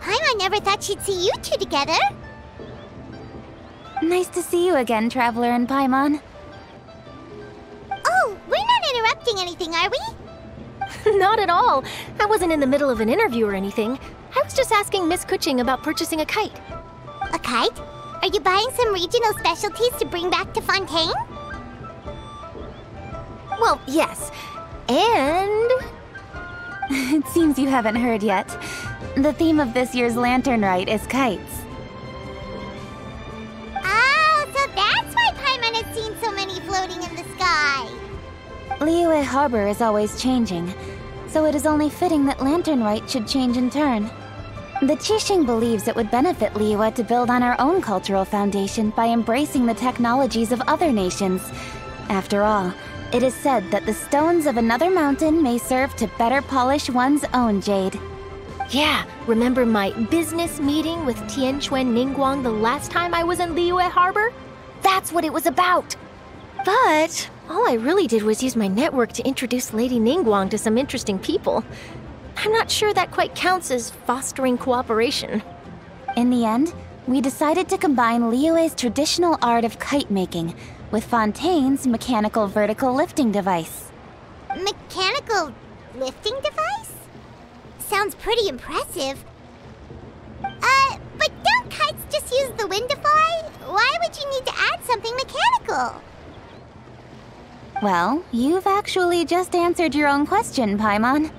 Paimon never thought she'd see you two together. Nice to see you again, Traveler and Paimon. Oh, we're not interrupting anything, are we? Not at all. I wasn't in the middle of an interview or anything. I was just asking Miss Kuching about purchasing a kite. A kite? Are you buying some regional specialties to bring back to Fontaine? Well, yes. And... It seems you haven't heard yet. The theme of this year's Lantern Rite is kites. Oh, so that's why Paimon has seen so many floating in the sky. Liyue Harbor is always changing, so it is only fitting that Lantern Rite should change in turn. The Qixing believes it would benefit Liyue to build on our own cultural foundation by embracing the technologies of other nations. After all, it is said that the stones of another mountain may serve to better polish one's own jade. Yeah, remember my business meeting with Tianquan Ningguang the last time I was in Liyue Harbor? That's what it was about! But all I really did was use my network to introduce Lady Ningguang to some interesting people. I'm not sure that quite counts as fostering cooperation. In the end, we decided to combine Liyue's traditional art of kite making with Fontaine's mechanical vertical lifting device. Mechanical lifting device? Sounds pretty impressive. But don't kites just use the wind to fly? Why would you need to add something mechanical? Well, you've actually just answered your own question, Paimon.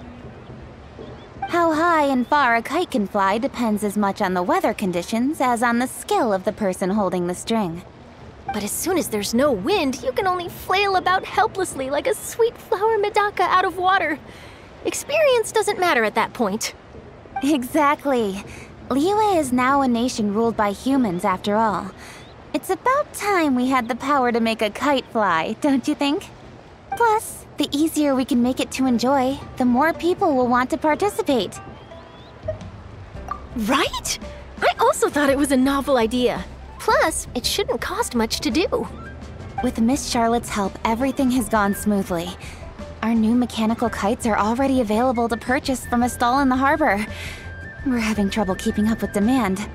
How high and far a kite can fly depends as much on the weather conditions as on the skill of the person holding the string. But as soon as there's no wind, you can only flail about helplessly like a sweet flower medaka out of water. Experience doesn't matter at that point. Exactly. Liyue is now a nation ruled by humans, after all. It's about time we had the power to make a kite fly, don't you think? Plus, the easier we can make it to enjoy, the more people will want to participate. Right? I also thought it was a novel idea. Plus, it shouldn't cost much to do. With Miss Charlotte's help, everything has gone smoothly. Our new mechanical kites are already available to purchase from a stall in the harbor. We're having trouble keeping up with demand.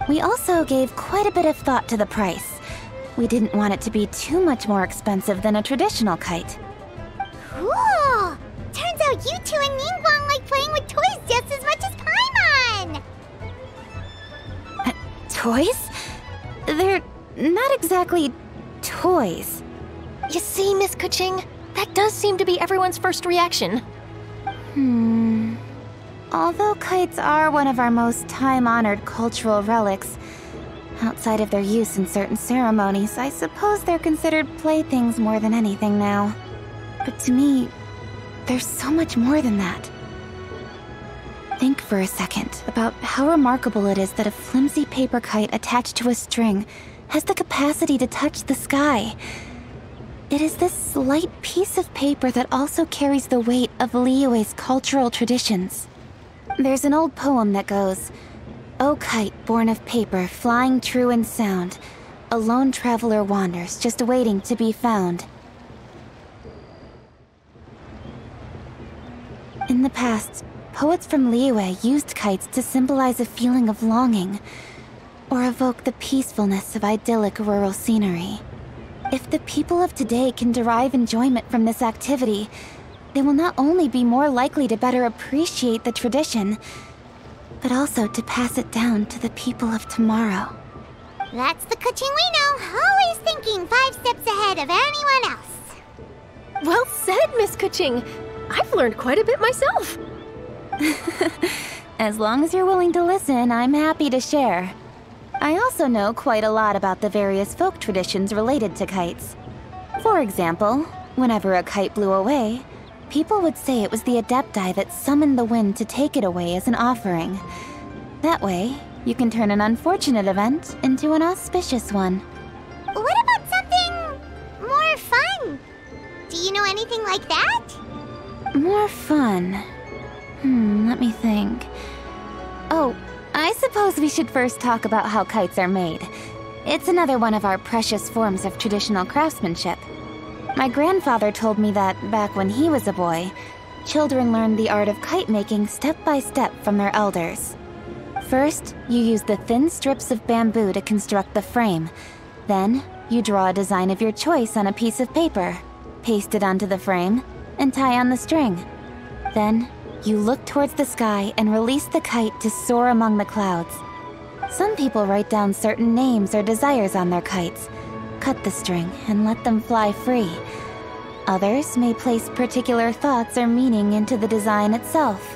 We also gave quite a bit of thought to the price. We didn't want it to be too much more expensive than a traditional kite. Cool! Turns out you two and Ningguang like playing with toys just as much as Paimon! Toys? They're not exactly toys. You see, Miss Kuching? That does seem to be everyone's first reaction. Although kites are one of our most time-honored cultural relics, outside of their use in certain ceremonies, I suppose they're considered playthings more than anything now. But to me, there's so much more than that. Think for a second about how remarkable it is that a flimsy paper kite attached to a string has the capacity to touch the sky. It is this light piece of paper that also carries the weight of Liyue's cultural traditions. There's an old poem that goes, "O kite born of paper, flying true and sound, a lone traveler wanders, just waiting to be found." In the past, poets from Liyue used kites to symbolize a feeling of longing, or evoke the peacefulness of idyllic rural scenery. If the people of today can derive enjoyment from this activity, they will not only be more likely to better appreciate the tradition, but also to pass it down to the people of tomorrow. That's the Kuching we know, always thinking 5 steps ahead of anyone else. Well said, Miss Kuching. I've learned quite a bit myself. As long as you're willing to listen, I'm happy to share. I also know quite a lot about the various folk traditions related to kites. For example, whenever a kite blew away, people would say it was the Adepti that summoned the wind to take it away as an offering. That way, you can turn an unfortunate event into an auspicious one. What about something more fun? Do you know anything like that? More fun? Let me think. Oh, I suppose we should first talk about how kites are made. It's another one of our precious forms of traditional craftsmanship. My grandfather told me that, back when he was a boy, children learned the art of kite making step by step from their elders. First, you use the thin strips of bamboo to construct the frame. Then, you draw a design of your choice on a piece of paper, paste it onto the frame, and tie on the string. Then, you look towards the sky and release the kite to soar among the clouds. Some people write down certain names or desires on their kites, cut the string, and let them fly free. Others may place particular thoughts or meaning into the design itself.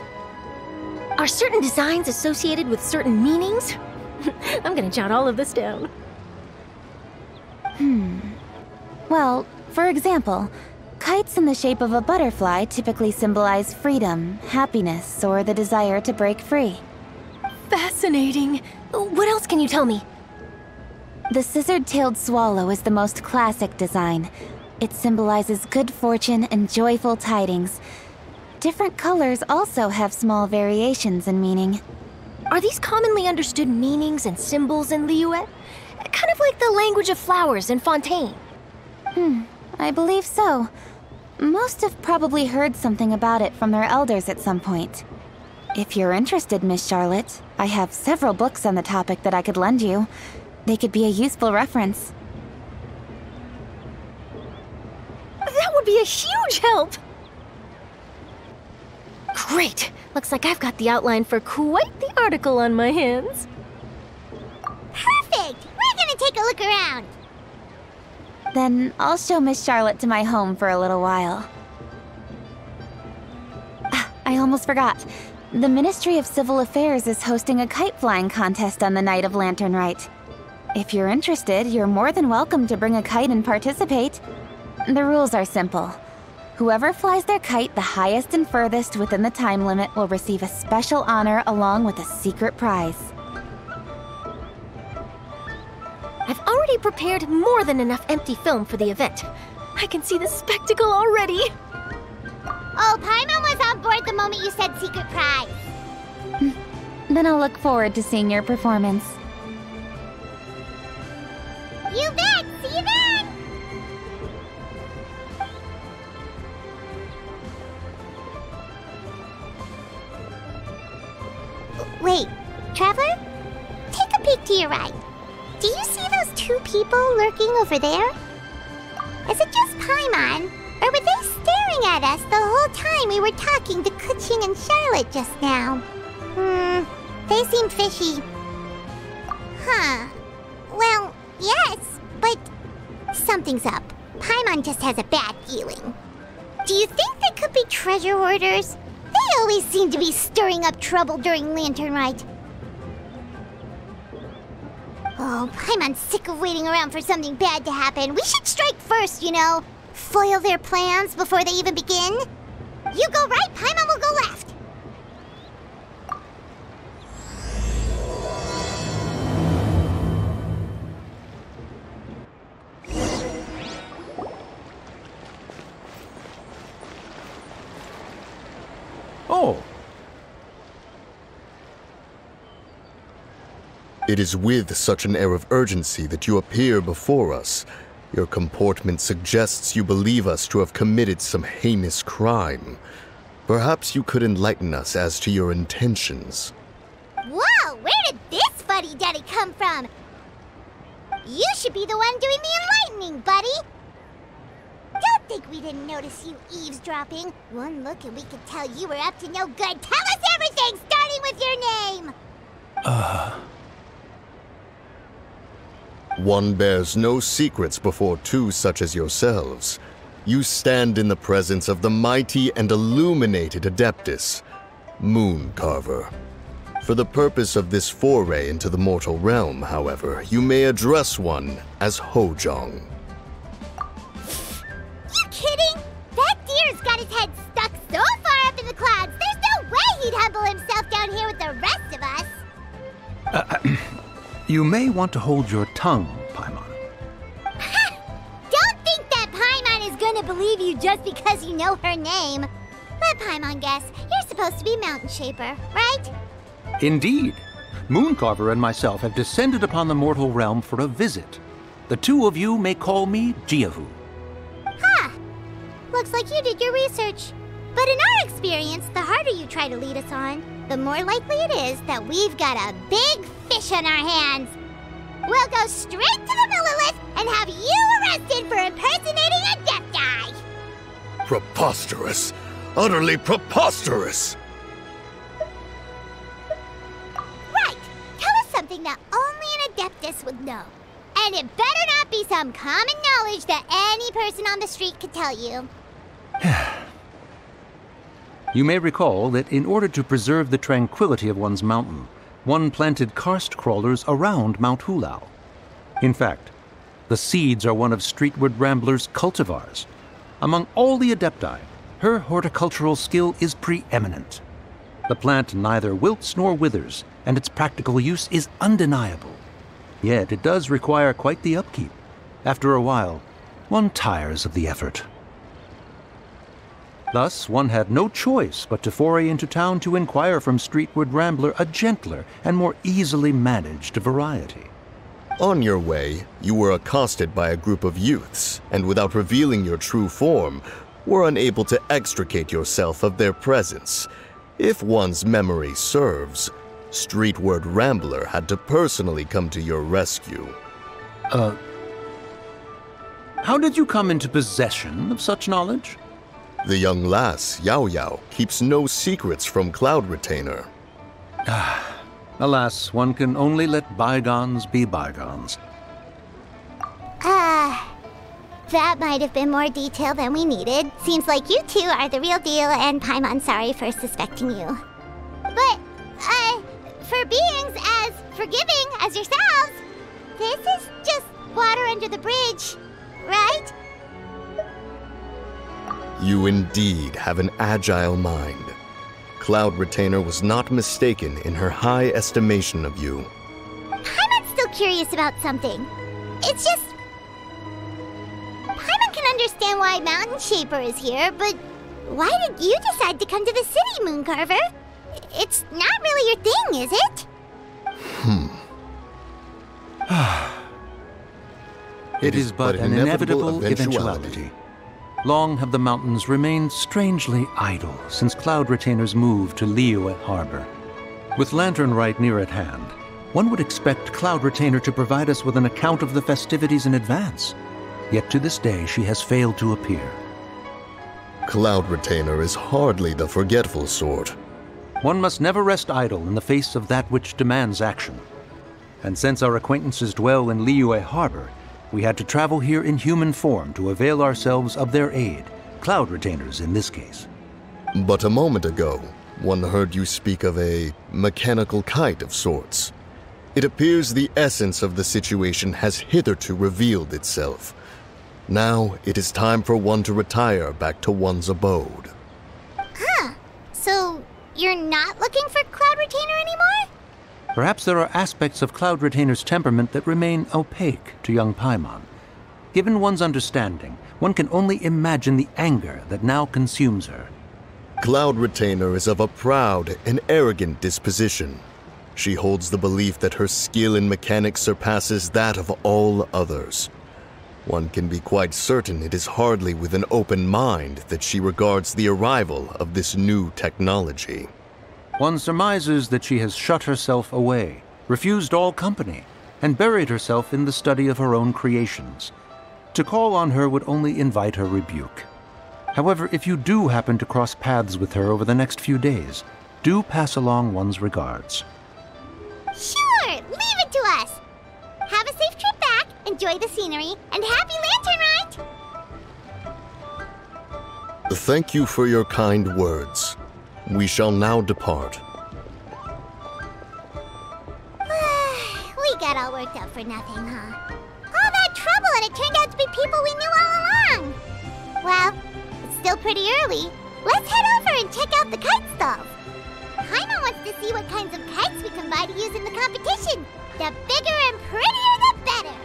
Are certain designs associated with certain meanings? I'm gonna jot all of this down. Well, for example, kites in the shape of a butterfly typically symbolize freedom, happiness, or the desire to break free. Fascinating. What else can you tell me? The scissor-tailed swallow is the most classic design. It symbolizes good fortune and joyful tidings. Different colors also have small variations in meaning. Are these commonly understood meanings and symbols in Liyue? Kind of like the language of flowers in Fontaine. I believe so. Most have probably heard something about it from their elders at some point. If you're interested, Miss Charlotte, I have several books on the topic that I could lend you. They could be a useful reference. That would be a huge help! Great! Looks like I've got the outline for quite the article on my hands. Perfect! We're gonna take a look around. Then I'll show Miss Charlotte to my home for a little while. I almost forgot. The Ministry of Civil Affairs is hosting a kite flying contest on the night of Lantern Rite. If you're interested, you're more than welcome to bring a kite and participate. The rules are simple. Whoever flies their kite the highest and furthest within the time limit will receive a special honor along with a secret prize. I've already prepared more than enough empty film for the event. I can see the spectacle already. Oh, Paimon was on board the moment you said secret prize. Then I'll look forward to seeing your performance. You bet! See you then! Wait, Traveler? Take a peek to your right. Do you see those two people lurking over there? Is it just Paimon? Or were they staring at us the whole time we were talking to Kuching and Charlotte just now? They seem fishy. Huh. Well, yes, but something's up. Paimon just has a bad feeling. Do you think they could be treasure hoarders? They always seem to be stirring up trouble during Lantern Rite. Oh, Paimon's sick of waiting around for something bad to happen. We should strike first, you know. Foil their plans before they even begin. You go right, Paimon will go left. Oh. It is with such an air of urgency that you appear before us. Your comportment suggests you believe us to have committed some heinous crime. Perhaps you could enlighten us as to your intentions. Whoa, where did this fuddy-duddy come from? You should be the one doing the enlightening, buddy. Don't think we didn't notice you eavesdropping. One look and we could tell you were up to no good. Tell us everything, starting with your name. One bears no secrets before two such as yourselves. You stand in the presence of the mighty and illuminated Adeptus, Mooncarver. For the purpose of this foray into the mortal realm, however, you may address one as Hojong. You kidding? That deer's got his head stuck so far up in the clouds, there's no way he'd humble himself down here with the rest of us. You may want to hold your tongue, Paimon. Don't think that Paimon is gonna believe you just because you know her name. Let Paimon guess, you're supposed to be Mountain Shaper, right? Indeed. Mooncarver and myself have descended upon the mortal realm for a visit. The two of you may call me Jiahu. Huh. Looks like you did your research. But in our experience, the harder you try to lead us on, the more likely it is that we've got a big fish on our hands. We'll go straight to the Millilith and have you arrested for impersonating a Adepti! Preposterous! Utterly preposterous! Right! Tell us something that only an Adeptus would know. And it better not be some common knowledge that any person on the street could tell you. You may recall that in order to preserve the tranquility of one's mountain, one planted karst crawlers around Mount Hulao. In fact, the seeds are one of Streetward Rambler's cultivars. Among all the Adepti, her horticultural skill is preeminent. The plant neither wilts nor withers, and its practical use is undeniable. Yet it does require quite the upkeep. After a while, one tires of the effort. Thus, one had no choice but to foray into town to inquire from Streetward Rambler a gentler and more easily managed variety. On your way, you were accosted by a group of youths, and without revealing your true form, were unable to extricate yourself of their presence. If one's memory serves, Streetward Rambler had to personally come to your rescue. How did you come into possession of such knowledge? The young lass, Yao Yao, keeps no secrets from Cloud Retainer. Alas, one can only let bygones be bygones. That might have been more detail than we needed. Seems like you two are the real deal, and Paimon's sorry for suspecting you. But, for beings as forgiving as yourselves, this is just water under the bridge, right? You indeed have an agile mind. Cloud Retainer was not mistaken in her high estimation of you. Paimon's still curious about something. It's just... Paimon can understand why Mountain Shaper is here, but why did you decide to come to the city, Mooncarver? It's not really your thing, is it? It is but an inevitable eventuality. Long have the mountains remained strangely idle since Cloud Retainer's move to Liyue Harbor. With Lantern Rite near at hand, one would expect Cloud Retainer to provide us with an account of the festivities in advance. Yet to this day she has failed to appear. Cloud Retainer is hardly the forgetful sort. One must never rest idle in the face of that which demands action. And since our acquaintances dwell in Liyue Harbor, we had to travel here in human form to avail ourselves of their aid, Cloud Retainers in this case. But a moment ago, one heard you speak of a mechanical kite of sorts. It appears the essence of the situation has hitherto revealed itself. Now it is time for one to retire back to one's abode. So you're not looking for Cloud Retainer anymore? Perhaps there are aspects of Cloud Retainer's temperament that remain opaque to young Paimon. Given one's understanding, one can only imagine the anger that now consumes her. Cloud Retainer is of a proud and arrogant disposition. She holds the belief that her skill in mechanics surpasses that of all others. One can be quite certain it is hardly with an open mind that she regards the arrival of this new technology. One surmises that she has shut herself away, refused all company, and buried herself in the study of her own creations. To call on her would only invite her rebuke. However, if you do happen to cross paths with her over the next few days, do pass along one's regards. Sure, leave it to us. Have a safe trip back, enjoy the scenery, and happy Lantern Rite! Thank you for your kind words. We shall now depart. We got all worked up for nothing, huh? All that trouble and it turned out to be people we knew all along! Well, it's still pretty early. Let's head over and check out the kite stalls. Paimon wants to see what kinds of kites we can buy to use in the competition. The bigger and prettier, the better!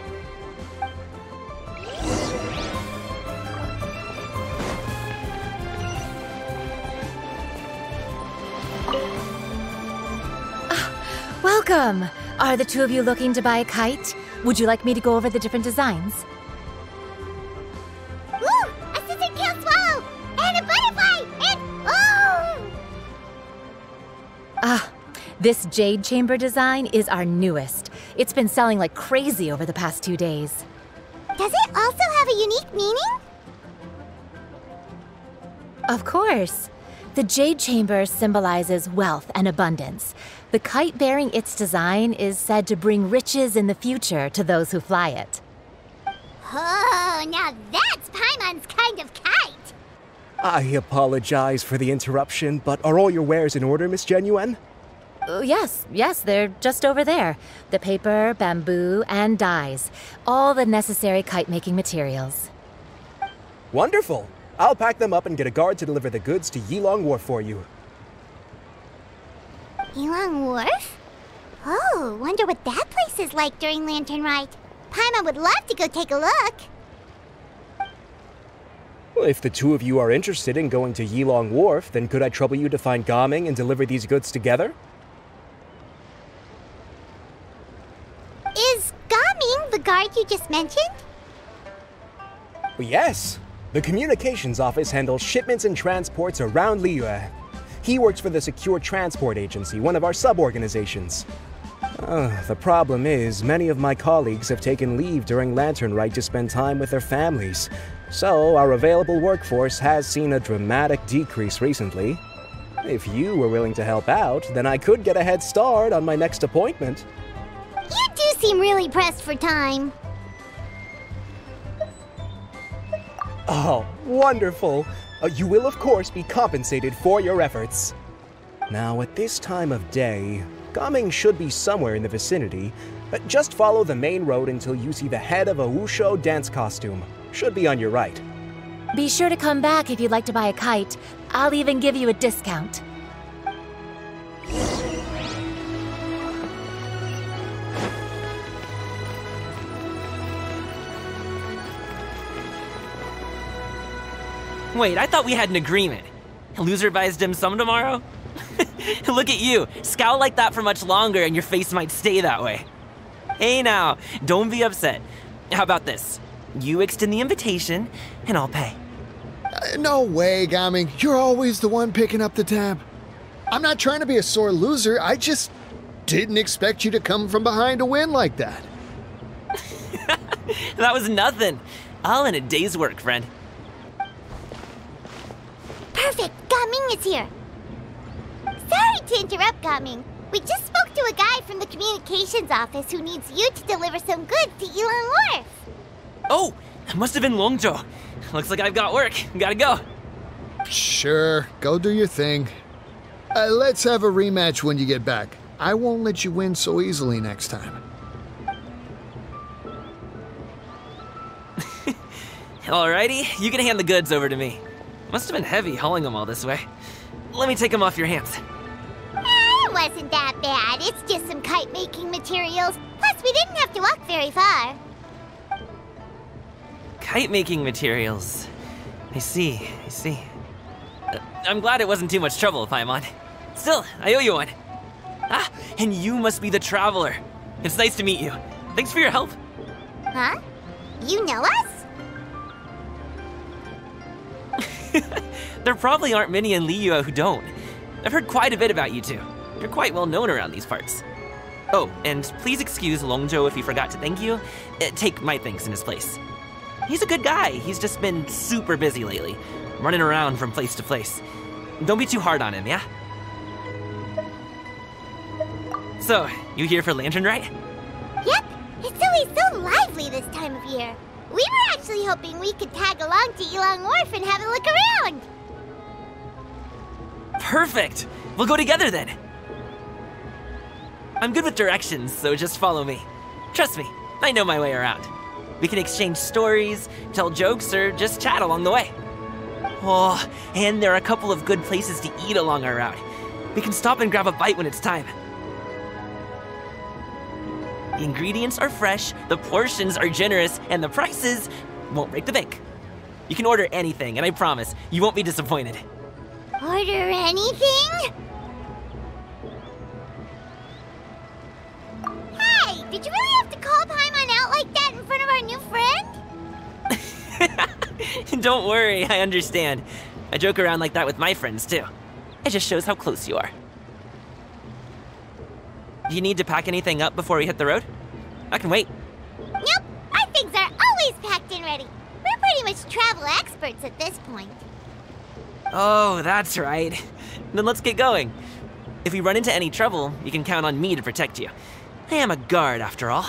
Welcome! Are the two of you looking to buy a kite? Would you like me to go over the different designs? Ooh! Assistant Kill Swallow! And a butterfly! And oh! This jade chamber design is our newest. It's been selling like crazy over the past 2 days. Does it also have a unique meaning? Of course. The jade chamber symbolizes wealth and abundance. The kite bearing its design is said to bring riches in the future to those who fly it. Oh, now that's Paimon's kind of kite! I apologize for the interruption, but are all your wares in order, Miss Genuine? Yes, they're just over there. The paper, bamboo, and dyes. All the necessary kite-making materials. Wonderful! I'll pack them up and get a guard to deliver the goods to Yilong Wharf for you. Yilong Wharf? Oh, wonder what that place is like during Lantern Rite. Paimon would love to go take a look. Well, if the two of you are interested in going to Yilong Wharf, then could I trouble you to find Gaming and deliver these goods together? Is Gaming the guard you just mentioned? Well, yes. The communications office handles shipments and transports around Liyue. He works for the Secure Transport Agency, one of our sub-organizations. The problem is, many of my colleagues have taken leave during Lantern Rite to spend time with their families. So, our available workforce has seen a dramatic decrease recently. If you were willing to help out, then I could get a head start on my next appointment. You do seem really pressed for time. Oh, wonderful! You will, of course, be compensated for your efforts. Now, at this time of day, Gaming should be somewhere in the vicinity. Just follow the main road until you see the head of a Wushu dance costume. Should be on your right. Be sure to come back if you'd like to buy a kite. I'll even give you a discount. Wait, I thought we had an agreement. Loser buys dim sum tomorrow? Look at you. Scowl like that for much longer and your face might stay that way. Hey now, don't be upset. How about this? You extend the invitation, and I'll pay. No way, Gaming. You're always the one picking up the tab. I'm not trying to be a sore loser. I just didn't expect you to come from behind to win like that. That was nothing. All in a day's work, friend. Perfect, Gaming is here. Sorry to interrupt, Gaming. We just spoke to a guy from the communications office who needs you to deliver some goods to Yilong Wharf. Oh, it must have been Longzhou. Looks like I've got work. Gotta go. Sure, go do your thing. Let's have a rematch when you get back. I won't let you win so easily next time. Alrighty, you can hand the goods over to me. Must have been heavy hauling them all this way. Let me take them off your hands. It wasn't that bad. It's just some kite-making materials. Plus, we didn't have to walk very far. Kite-making materials. I see. I'm glad it wasn't too much trouble, Paimon. Still, I owe you one. Ah, and you must be the traveler. It's nice to meet you. Thanks for your help. Huh? You know us? There probably aren't many in Liyue who don't. I've heard quite a bit about you two. You're quite well known around these parts. Oh, and please excuse Longzhou if he forgot to thank you. Take my thanks in his place. He's a good guy. He's just been super busy lately, running around from place to place. Don't be too hard on him, yeah? So, you here for Lantern Rite? Yep. It's always so lively this time of year. We were actually hoping we could tag along to Yilong Wharf and have a look around. Perfect! We'll go together then. I'm good with directions, so just follow me. Trust me, I know my way around. We can exchange stories, tell jokes, or just chat along the way. Oh, and there are a couple of good places to eat along our route. We can stop and grab a bite when it's time. The ingredients are fresh, the portions are generous, and the prices won't break the bank. You can order anything, and I promise, you won't be disappointed. Order anything? Hey, did you really have to call Paimon out like that in front of our new friend? Don't worry, I understand. I joke around like that with my friends, too. It just shows how close you are. Do you need to pack anything up before we hit the road? I can wait. Nope, our things are always packed and ready. We're pretty much travel experts at this point. Oh, that's right. Then let's get going. If we run into any trouble, you can count on me to protect you. I am a guard, after all.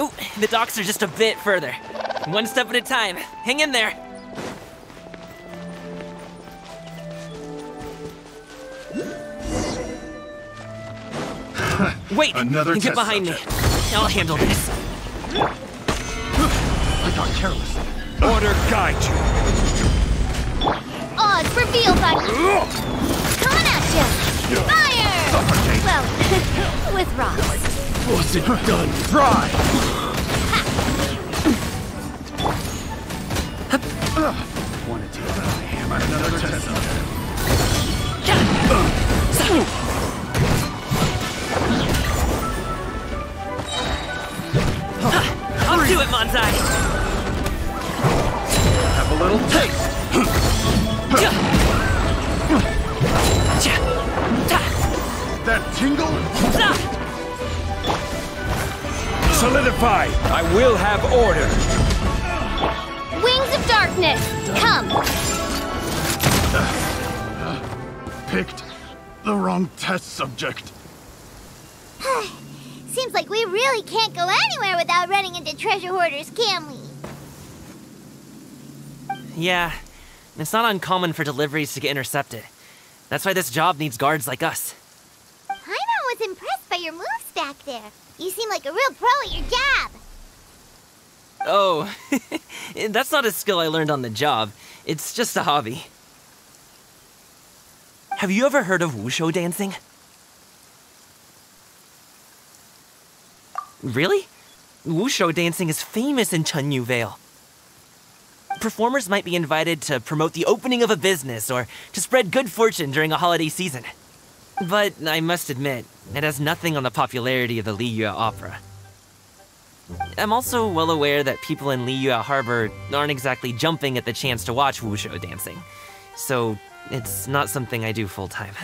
Ooh, the docks are just a bit further. One step at a time. Hang in there. Wait! Another get test behind subject. me. I'll handle this. I thought carelessly. Order guide you. Odds reveal by coming at you. Fire! Suffocate. Well, with rocks. Wasn't done. Try. Wanted to. I hammered another test subject. I'll do it, Manzai! Have a little taste. That tingle? Solidify. I will have order. Wings of darkness, come! Picked the wrong test subject. Seems like we really can't go anywhere without running into treasure hoarders, can we? Yeah, it's not uncommon for deliveries to get intercepted. That's why this job needs guards like us. Paimon was impressed by your moves back there. You seem like a real pro at your job. Oh, that's not a skill I learned on the job. It's just a hobby. Have you ever heard of wushu dancing? Really? Wushu dancing is famous in Chunyu Vale. Performers might be invited to promote the opening of a business or to spread good fortune during a holiday season. But I must admit, it has nothing on the popularity of the Liyue Opera. I'm also well aware that people in Liyue Harbor aren't exactly jumping at the chance to watch wushu dancing. So, it's not something I do full-time.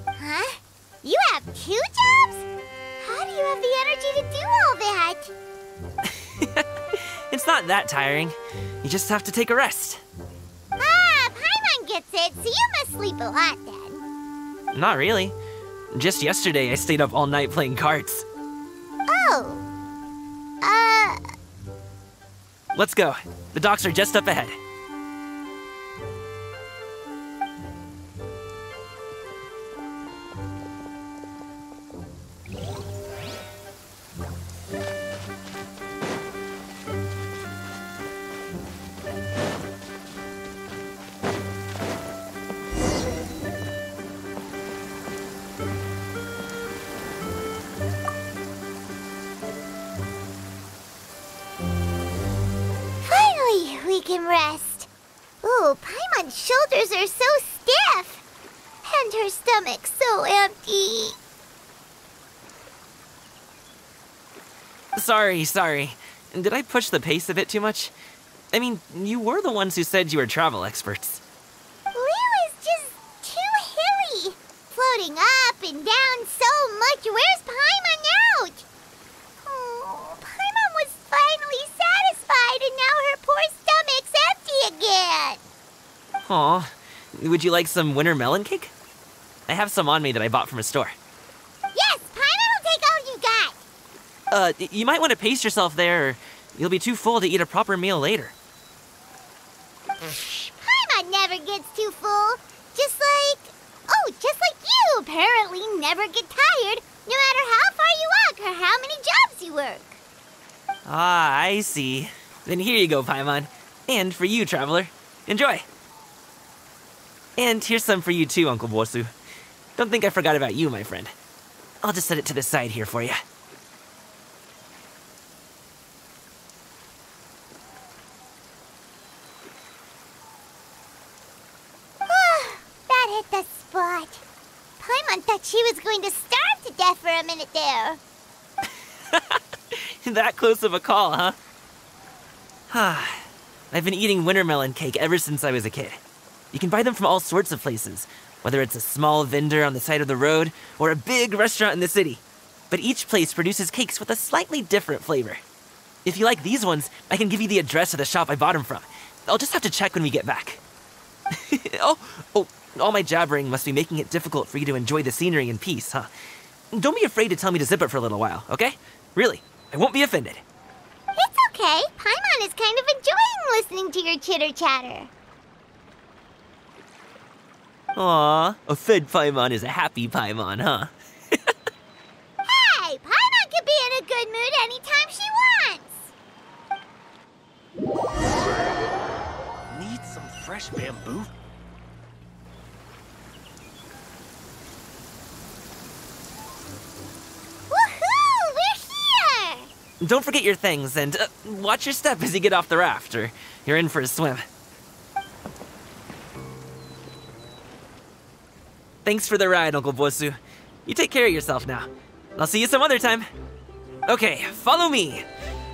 Huh? You have 2 jobs? How do you have the energy to do all that? It's not that tiring. You just have to take a rest. Ah, Paimon gets it, so you must sleep a lot then. Not really. Just yesterday, I stayed up all night playing cards. Oh. Let's go. The docks are just up ahead. We can rest. Ooh, Paimon's shoulders are so stiff. And her stomach so empty. Sorry. Did I push the pace a bit too much? I mean, you were the ones who said you were travel experts. Liyue is just too hilly. Floating up and down so much. Where's Paimon out? Oh, Paimon was finally satisfied and now her poor stomach's empty again. Aw, would you like some winter melon cake? I have some on me that I bought from a store. Yes, Paimon will take all you got. You might want to pace yourself there, or you'll be too full to eat a proper meal later. Paimon never gets too full. Just like you apparently never get tired, no matter how far you walk or how many jobs you work. Ah, I see. Then here you go, Paimon. And for you, Traveler. Enjoy. And here's some for you too, Uncle Bosu. Don't think I forgot about you, my friend. I'll just set it to the side here for you. That hit the spot. Paimon thought she was going to starve to death for a minute there. That close of a call, huh? I've been eating winter melon cake ever since I was a kid. You can buy them from all sorts of places, whether it's a small vendor on the side of the road or a big restaurant in the city. But each place produces cakes with a slightly different flavor. If you like these ones, I can give you the address of the shop I bought them from. I'll just have to check when we get back. Oh, all my jabbering must be making it difficult for you to enjoy the scenery in peace, huh? Don't be afraid to tell me to zip it for a little while, okay? Really, I won't be offended. It's okay. Paimon is kind of enjoying listening to your chitter-chatter. Aw, a fed Paimon is a happy Paimon, huh? Hey, Paimon can be in a good mood anytime she wants. Need some fresh bamboo? Woohoo! We're here! Don't forget your things, and watch your step as you get off the raft, or you're in for a swim. Thanks for the ride, Uncle Bosu. You take care of yourself now. I'll see you some other time. Okay, follow me.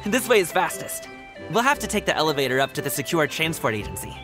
This way is fastest. We'll have to take the elevator up to the secure transport agency.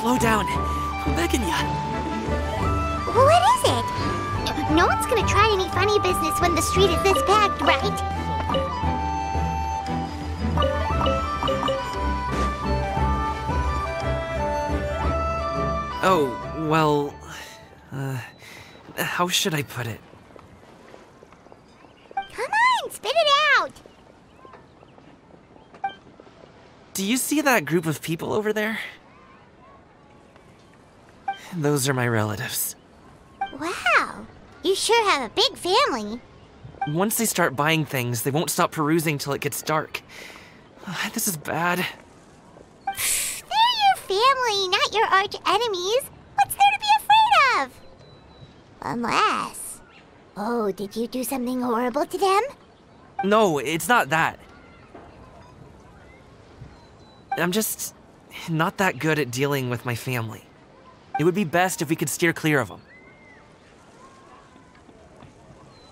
Slow down. I'm begging ya. What is it? No one's gonna try any funny business when the street is this packed, right? Oh, well... how should I put it? Come on, spit it out! Do you see that group of people over there? Those are my relatives. Wow, you sure have a big family. Once they start buying things, they won't stop perusing till it gets dark. This is bad. They're your family, not your arch enemies. What's there to be afraid of? Unless... Oh, did you do something horrible to them? No, it's not that. I'm just not that good at dealing with my family. It would be best if we could steer clear of them.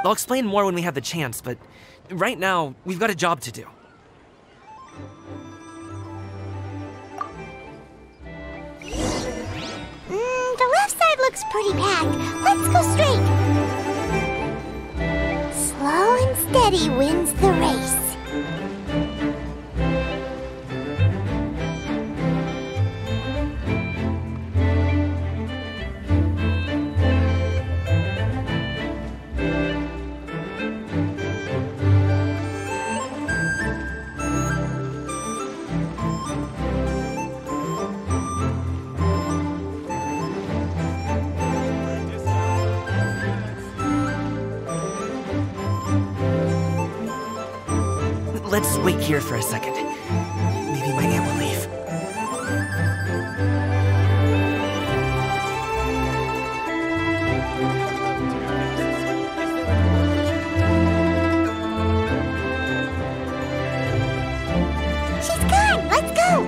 I'll explain more when we have the chance, but right now, we've got a job to do. The left side looks pretty packed. Let's go straight. Slow and steady wins the race. let's wait here for a second. Maybe my aunt will leave. She's gone! Let's go!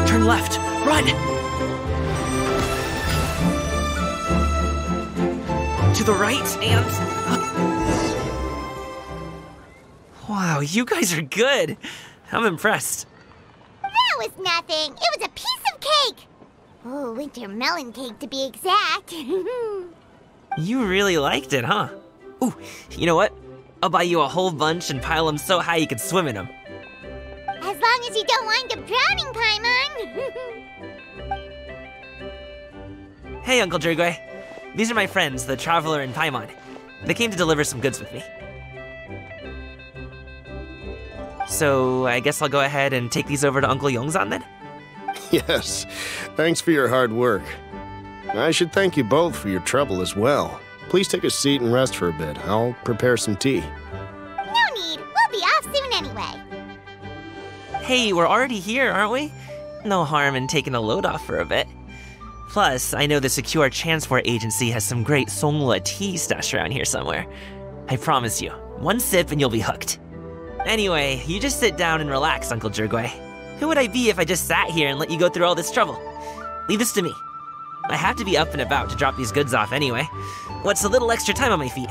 Turn left! Run! To the right and... Wow, you guys are good! I'm impressed. That was nothing. It was a piece of cake. Oh, winter melon cake to be exact. You really liked it, huh? Ooh, you know what? I'll buy you a whole bunch and pile them so high you could swim in them. As long as you don't wind up drowning, Paimon. Hey, Uncle Jirgwe. These are my friends, the Traveler and Paimon. They came to deliver some goods with me. So, I guess I'll go ahead and take these over to Uncle Yongzan then? Yes, thanks for your hard work. I should thank you both for your trouble as well. Please take a seat and rest for a bit. I'll prepare some tea. No need. We'll be off soon anyway. Hey, we're already here, aren't we? No harm in taking a load off for a bit. Plus, I know the Secure Transport Agency has some great Songhua tea stashed around here somewhere. I promise you, one sip and you'll be hooked. Anyway, you just sit down and relax, Uncle Jirgwe. Who would I be if I just sat here and let you go through all this trouble? Leave this to me. I have to be up and about to drop these goods off anyway. What's a little extra time on my feet?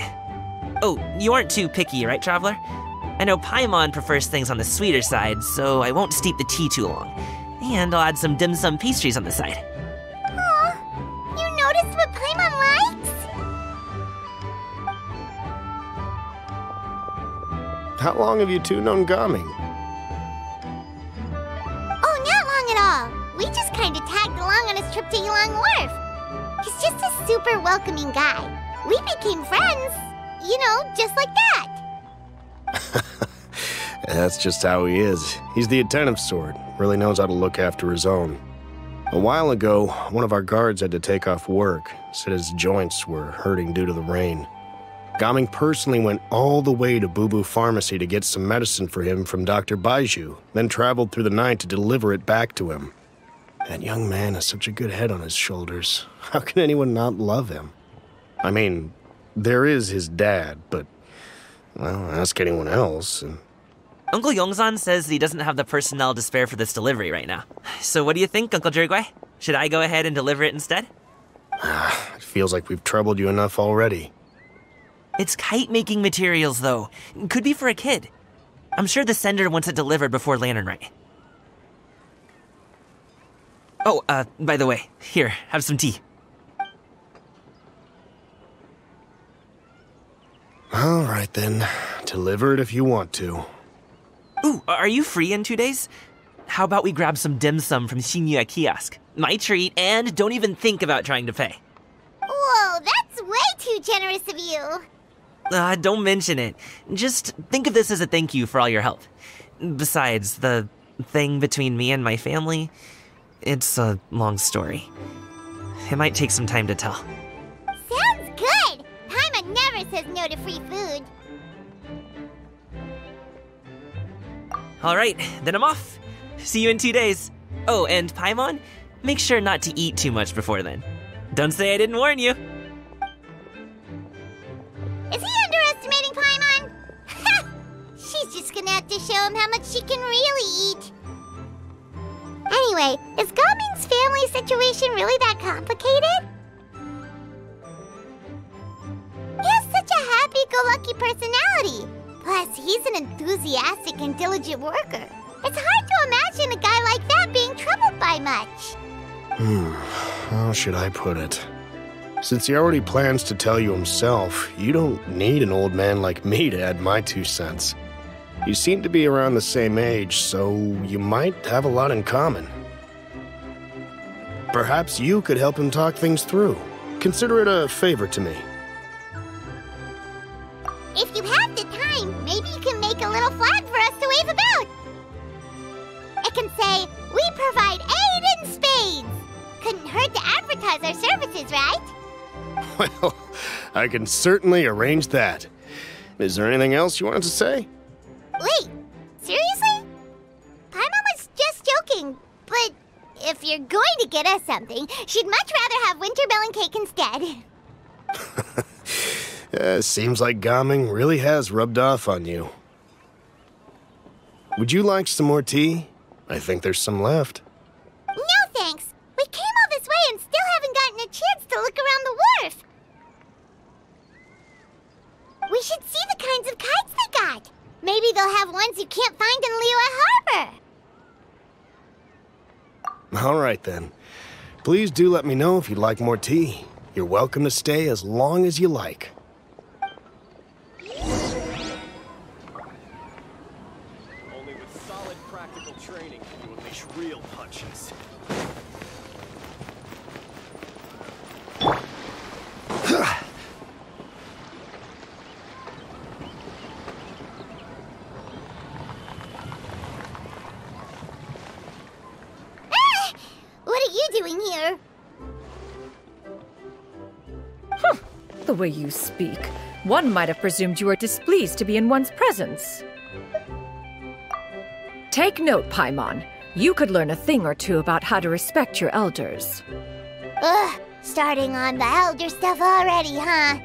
Oh, you aren't too picky, right, Traveler? I know Paimon prefers things on the sweeter side, so I won't steep the tea too long. And I'll add some dim sum pastries on the side. Aw, you noticed what Paimon likes? How long have you two known Gaming? Oh, not long at all. We just kind of tagged along on his trip to Yulong Wharf. He's just a super welcoming guy. We became friends, you know, just like that. That's just how he is. He's the attentive sort, really knows how to look after his own. A while ago, one of our guards had to take off work, said his joints were hurting due to the rain. Gaming personally went all the way to Boo Boo Pharmacy to get some medicine for him from Dr. Baiju, then traveled through the night to deliver it back to him. That young man has such a good head on his shoulders. How can anyone not love him? I mean, there is his dad, but, well, ask anyone else. And Uncle Yongzan says he doesn't have the personnel to spare for this delivery right now. So what do you think, Uncle Jirgwe? Should I go ahead and deliver it instead? It feels like we've troubled you enough already. It's kite-making materials, though. Could be for a kid. I'm sure the sender wants it delivered before Lantern Rite. Oh, by the way, here, have some tea. All right, then. Deliver it if you want to. Ooh, are you free in 2 days? How about we grab some dim sum from Shinya Kiosk? My treat, and don't even think about trying to pay. Whoa, that's way too generous of you. Don't mention it. Just think of this as a thank you for all your help. Besides, the thing between me and my family, it's a long story. It might take some time to tell. Sounds good. Paimon never says no to free food. Alright, then I'm off. See you in 2 days. Oh, and Paimon, make sure not to eat too much before then. Don't say I didn't warn you. Is he underestimating Paimon? Ha! She's just gonna have to show him how much she can really eat. Anyway, is Gaming's family situation really that complicated? He has such a happy-go-lucky personality. Plus, he's an enthusiastic and diligent worker. It's hard to imagine a guy like that being troubled by much. How should I put it? Since he already plans to tell you himself, you don't need an old man like me to add my 2 cents. You seem to be around the same age, so you might have a lot in common. Perhaps you could help him talk things through. Consider it a favor to me. If you have the time, maybe you can make a little flag for us to wave about. can say, we provide aid in spades. Couldn't hurt to advertise our services, right? Well, I can certainly arrange that. Is there anything else you wanted to say? Wait, seriously? Paimon was just joking, but if you're going to get us something, she'd much rather have winter melon cake instead. Seems like Gaming really has rubbed off on you. Would you like some more tea? I think there's some left. No thanks. We came all this way and still haven't gotten a chance to look around the wharf. We should see the kinds of kites they got. Maybe they'll have ones you can't find in Liyue Harbor. All right, then. Please do let me know if you'd like more tea. You're welcome to stay as long as you like. Only with solid practical training can you unleash real punches. What are you doing here? The way you speak, one might have presumed you were displeased to be in one's presence. Take note, Paimon. You could learn a thing or two about how to respect your elders. Ugh, starting on the elder stuff already, huh?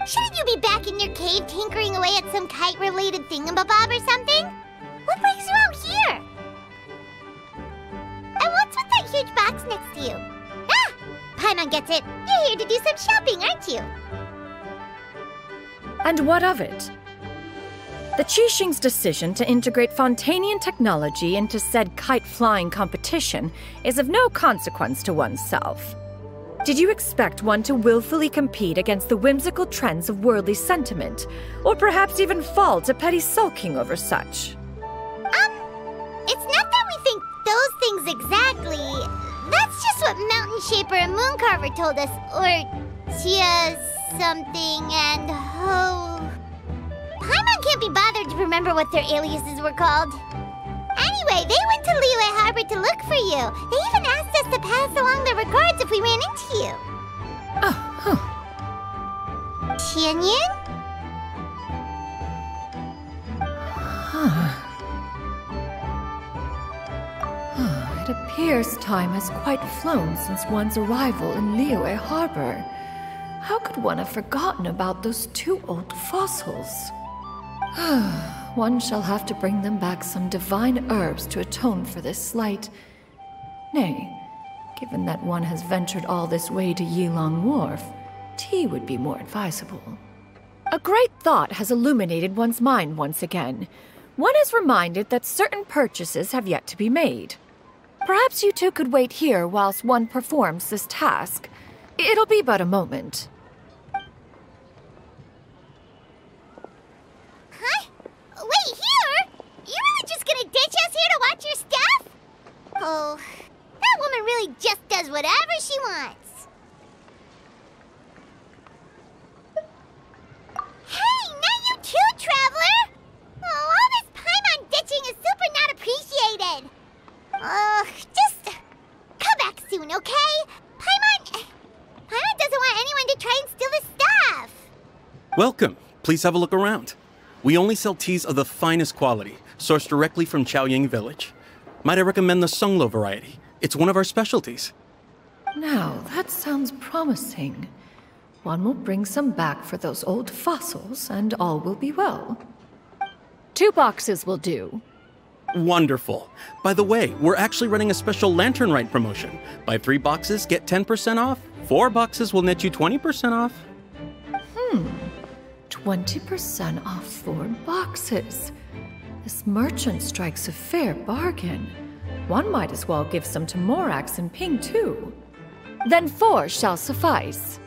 Shouldn't you be back in your cave tinkering away at some kite-related thingamabob or something? What brings you out here? And what's with that huge box next to you? Ah! Paimon gets it. You're here to do some shopping, aren't you? And what of it? The Qixing's decision to integrate Fontanian technology into said kite-flying competition is of no consequence to oneself. Did you expect one to willfully compete against the whimsical trends of worldly sentiment, or perhaps even fall to petty sulking over such? It's not that we think those things exactly. That's just what Mountain Shaper and Moon Carver told us, or Tia something and Ho. Paimon can't be bothered to remember what their aliases were called. Anyway, they went to Liyue Harbor to look for you. They even asked us to pass along their regards if we ran into you. Oh, huh. Tianyun? It appears time has quite flown since one's arrival in Liyue Harbor. How could one have forgotten about those two old fossils? One shall have to bring them back some divine herbs to atone for this slight. Nay, given that one has ventured all this way to Yilong Wharf, tea would be more advisable. A great thought has illuminated one's mind once again. One is reminded that certain purchases have yet to be made. Perhaps you two could wait here whilst one performs this task. It'll be but a moment. Huh? Wait, here? You really just gonna ditch us here to watch your stuff? Oh, that woman really just does whatever she wants. Hey, not you too, Traveler! Oh, all this Paimon ditching is super not appreciated. Just come back soon, okay? Paimon doesn't want anyone to try and steal his stuff. Welcome. Please have a look around. We only sell teas of the finest quality, sourced directly from Chaoying Village. Might I recommend the Sunglo variety? It's one of our specialties. Now, that sounds promising. One will bring some back for those old fossils, and all will be well. 2 boxes will do. Wonderful. By the way, we're actually running a special Lantern Rite promotion. Buy 3 boxes, get 10% off. 4 boxes will net you 20% off. 20% off 4 boxes. This merchant strikes a fair bargain. One might as well give some to Morax and Ping, too. Then 4 shall suffice.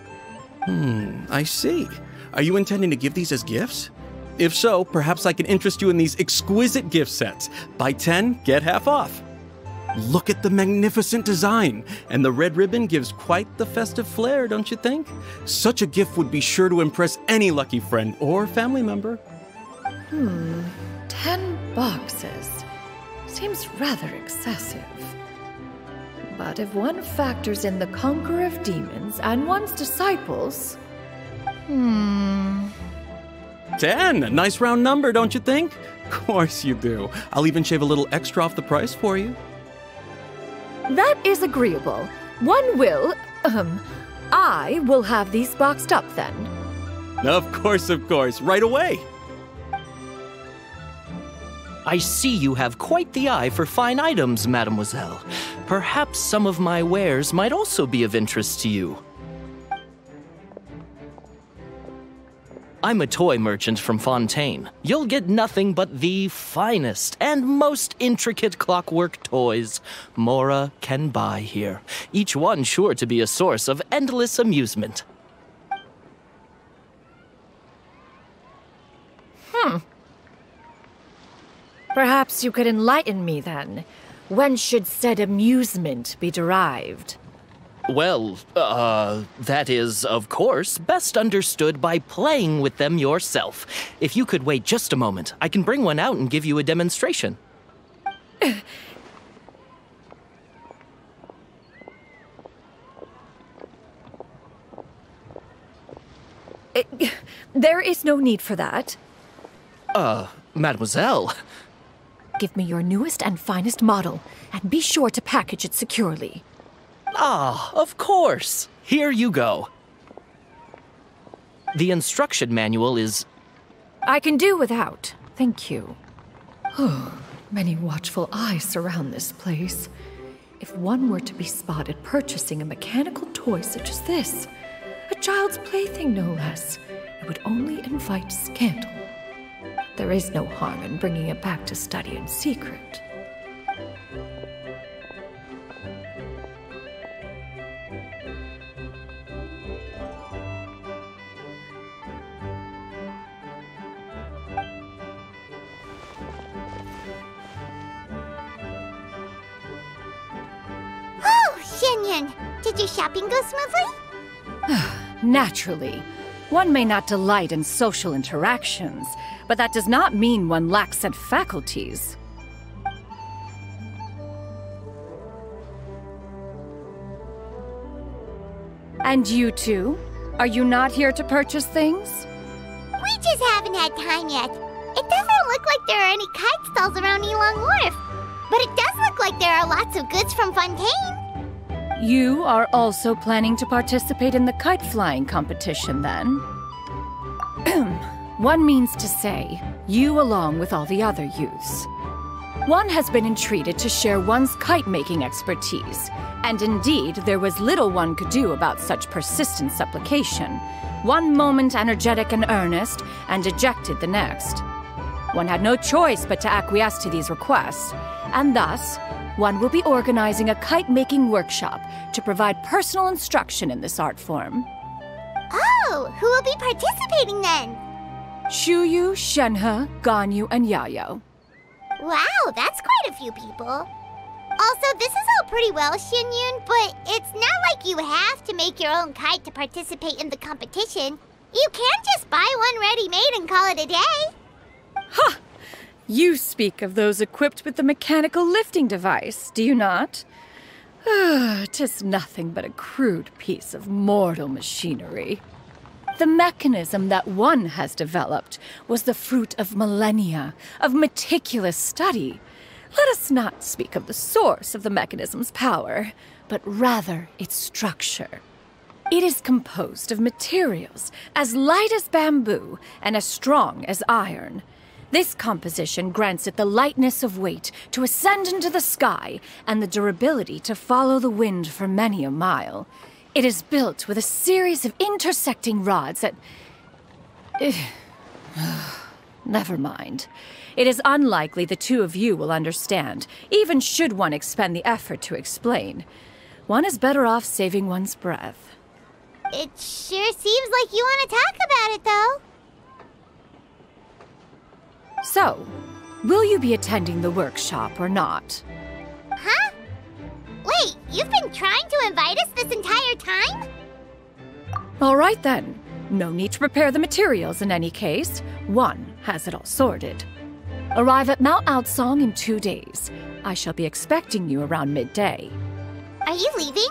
I see. Are you intending to give these as gifts? If so, perhaps I can interest you in these exquisite gift sets. Buy 10, get half off. Look at the magnificent design, and the red ribbon gives quite the festive flair, don't you think? Such a gift would be sure to impress any lucky friend or family member. 10 boxes. seems rather excessive. But if one factors in the conqueror of demons and one's disciples... 10! A nice round number, don't you think? Of course you do. I'll even shave a little extra off the price for you. That is agreeable. One will, I will have these boxed up then. Of course, right away. I see you have quite the eye for fine items, mademoiselle. Perhaps some of my wares might also be of interest to you. I'm a toy merchant from Fontaine. You'll get nothing but the finest and most intricate clockwork toys Mora can buy here. Each one sure to be a source of endless amusement. Perhaps you could enlighten me then. When should said amusement be derived? Well, that is, of course, best understood by playing with them yourself. If you could wait just a moment, I can bring one out and give you a demonstration. There is no need for that. Mademoiselle. Give me your newest and finest model, and be sure to package it securely. Ah, of course. Here you go. The instruction manual is... I can do without, thank you. Many watchful eyes surround this place. If one were to be spotted purchasing a mechanical toy such as this, a child's plaything no less, it would only invite scandal. There is no harm in bringing it back to study in secret. Did your shopping go smoothly? Naturally. One may not delight in social interactions, but that does not mean one lacks said faculties. And you two? Are you not here to purchase things? We just haven't had time yet. It doesn't look like there are any kite stalls around Elong Wharf, but it does look like there are lots of goods from Fontaine. You are also planning to participate in the kite flying competition, then? One means to say, you along with all the other youths. One has been entreated to share one's kite-making expertise, and indeed, there was little one could do about such persistent supplication. One moment energetic and earnest, and dejected the next. One had no choice but to acquiesce to these requests, and thus, one will be organizing a kite-making workshop to provide personal instruction in this art form. Oh, who will be participating then? Shuyu, Shenhe, Ganyu, and Yayo. Wow, that's quite a few people. Also, this is all pretty well, Xinyun, but it's not like you have to make your own kite to participate in the competition. You can just buy one ready-made and call it a day. Ha! You speak of those equipped with the mechanical lifting device, do you not? 'Tis nothing but a crude piece of mortal machinery. The mechanism that one has developed was the fruit of millennia of meticulous study. Let us not speak of the source of the mechanism's power, but rather its structure. It is composed of materials as light as bamboo and as strong as iron. This composition grants it the lightness of weight to ascend into the sky and the durability to follow the wind for many a mile. It is built with a series of intersecting rods that... Never mind. It is unlikely the two of you will understand, even should one expend the effort to explain. One is better off saving one's breath. It sure seems like you want to talk about it, though. So, will you be attending the workshop or not? Huh? Wait, you've been trying to invite us this entire time? All right then. No need to prepare the materials in any case. One has it all sorted. Arrive at Mount Outsong in 2 days. I shall be expecting you around midday. Are you leaving?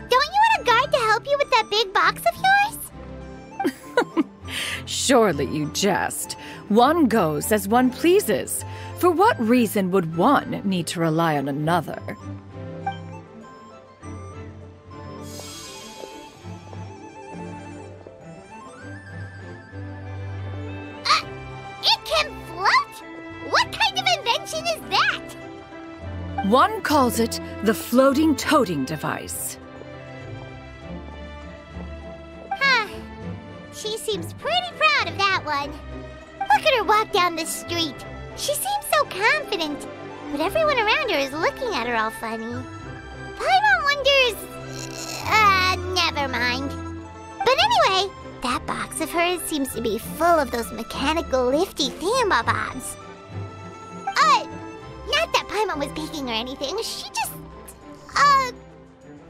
Don't you want a guard to help you with that big box of yours? Surely you jest. One goes as one pleases. For what reason would one need to rely on another? It can float? What kind of invention is that? One calls it the floating toting device. Huh. She seems pretty proud of that one. Look at her walk down the street. She seems so confident, but everyone around her is looking at her all funny. Paimon wonders... never mind. But anyway, that box of hers seems to be full of those mechanical lifty thingamabobs. Not that Paimon was peeking or anything. She just,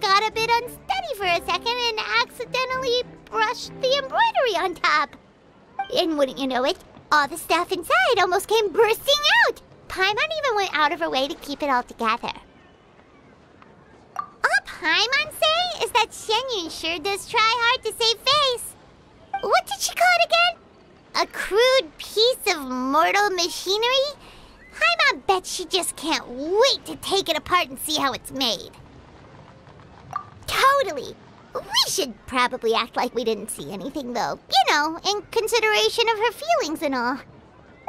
got a bit unsteady for a second and accidentally brushed the embroidery on top. And wouldn't you know it, all the stuff inside almost came bursting out. Paimon even went out of her way to keep it all together. All Paimon say is that Shenyun sure does try hard to save face. What did she call it again? A crude piece of mortal machinery? Paimon bets she just can't wait to take it apart and see how it's made. Totally. We should probably act like we didn't see anything, though. You know, in consideration of her feelings and all.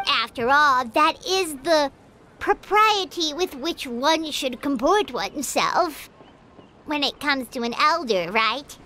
After all, that is the propriety with which one should comport oneself. When it comes to an elder, right?